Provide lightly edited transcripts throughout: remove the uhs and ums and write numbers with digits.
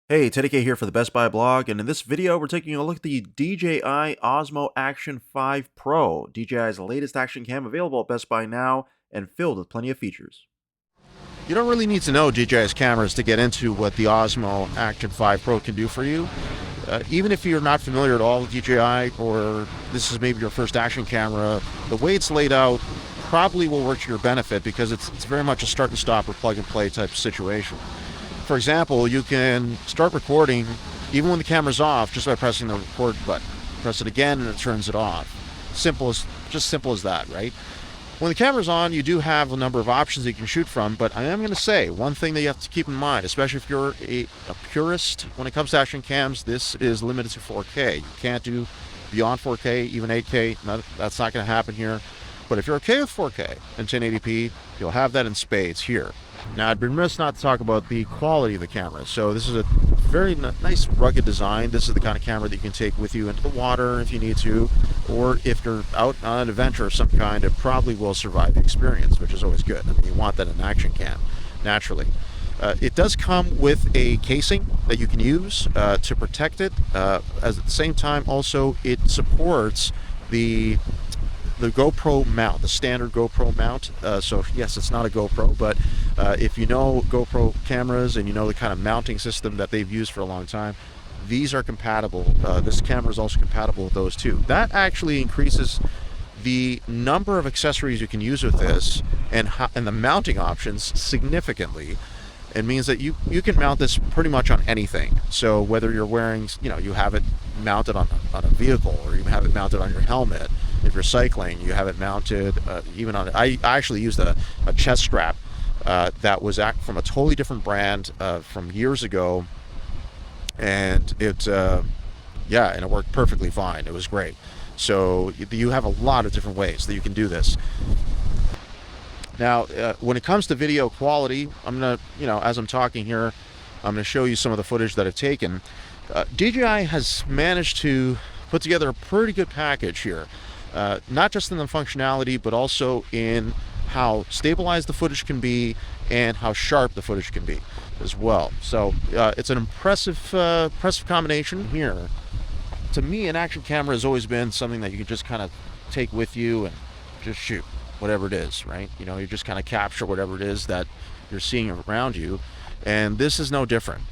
Hey, Teddy K here for the Best Buy blog, and in this video we're taking a look at the DJI Osmo Action 5 Pro, DJI's latest action cam available at Best Buy now and filled with plenty of features. You don't really need to know DJI's cameras to get into what the Osmo Action 5 Pro can do for you. Even if you're not familiar at all with DJI, or this is maybe your first action camera, the way it's laid out probably will work to your benefit because it's very much a start and stop or plug and play type of situation. For example, you can start recording even when the camera's off just by pressing the record button. Press it again and it turns it off. Simple as that, right? When the camera's on, you do have a number of options that you can shoot from, but I am going to say one thing that you have to keep in mind, especially if you're a purist when it comes to action cams, this is limited to 4K. You can't do beyond 4K, even 8K. No, that's not going to happen here. But if you're okay with 4K and 1080p, you'll have that in spades here. Now, I'd be remiss not to talk about the quality of the camera. So this is a very nice rugged design. This is the kind of camera that you can take with you into the water if you need to, or if you're out on an adventure of some kind, it probably will survive the experience, which is always good. I mean, you want that in an action cam, naturally. It does come with a casing that you can use to protect it. As at the same time, also, it supports the GoPro mount, the standard GoPro mount. So yes, it's not a GoPro, but if you know GoPro cameras and you know the kind of mounting system that they've used for a long time, these are compatible. This camera is also compatible with those too. That actually increases the number of accessories you can use with this and the mounting options significantly. It means that you can mount this pretty much on anything. So whether you're wearing, you have it mounted on a vehicle, or you have it mounted on your helmet. If you're cycling, you have it mounted even on. I actually used a chest strap that was from a totally different brand from years ago, and it worked perfectly fine. It was great. So you have a lot of different ways that you can do this. Now, when it comes to video quality, I'm gonna, as I'm talking here, I'm gonna show you some of the footage that I've taken. DJI has managed to put together a pretty good package here. Not just in the functionality, but also in how stabilized the footage can be and how sharp the footage can be as well. So it's an impressive combination here. To me, an action camera has always been something that you can just kind of take with you and just shoot whatever it is, right? You just kind of capture whatever it is that you're seeing around you, and this is no different.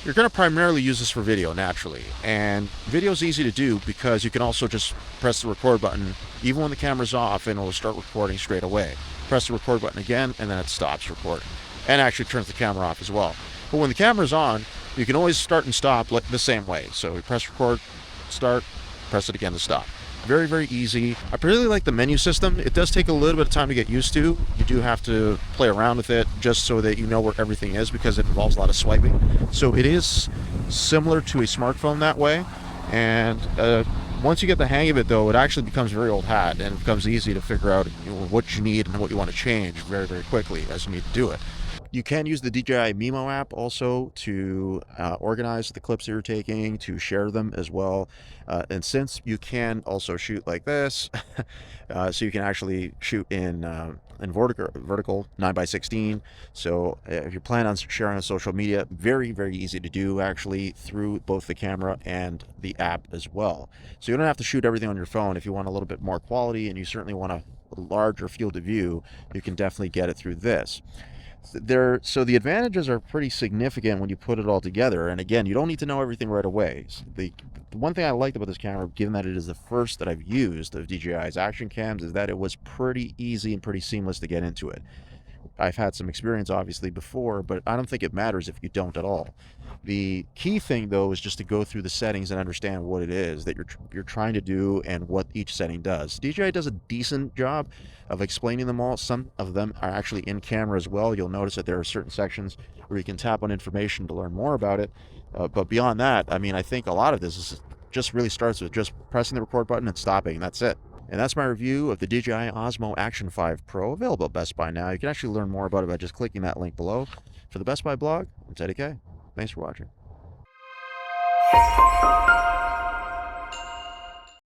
You're going to primarily use this for video, naturally, and video is easy to do because you can also just press the record button even when the camera's off and it'll start recording straight away. Press the record button again and then it stops recording and actually turns the camera off as well. But when the camera's on, you can always start and stop the same way. So you press record, start, press it again to stop. Very, very easy. I really like the menu system. It does take a little bit of time to get used to. You do have to play around with it just so that you know where everything is, because it involves a lot of swiping. So it is similar to a smartphone that way. And once you get the hang of it, though, it actually becomes very old hat, and it becomes easy to figure out what you need and what you want to change very, very quickly as you need to do it. You can use the DJI Mimo app also to organize the clips that you're taking, to share them as well. And since you can also shoot like this, so you can actually shoot in vertical 9x16. So if you plan on sharing on social media, very, very easy to do actually through both the camera and the app as well. So you don't have to shoot everything on your phone. If you want a little bit more quality and you certainly want a larger field of view, you can definitely get it through this. So the advantages are pretty significant when you put it all together. And again, you don't need to know everything right away. The one thing I liked about this camera, given that it is the first that I've used of DJI's action cams, is that it was pretty easy and pretty seamless to get into it. I've had some experience obviously before, but I don't think it matters if you don't at all. The key thing though is just to go through the settings and understand what it is that you're trying to do and what each setting does. DJI does a decent job of explaining them all. Some of them are actually in camera as well. You'll notice that there are certain sections where you can tap on information to learn more about it. But beyond that, I mean, I think a lot of this just really starts with just pressing the record button and stopping. That's it. And that's my review of the DJI Osmo Action 5 Pro, available at Best Buy now. You can actually learn more about it by just clicking that link below. For the Best Buy blog, I'm Teddy K. Thanks for watching.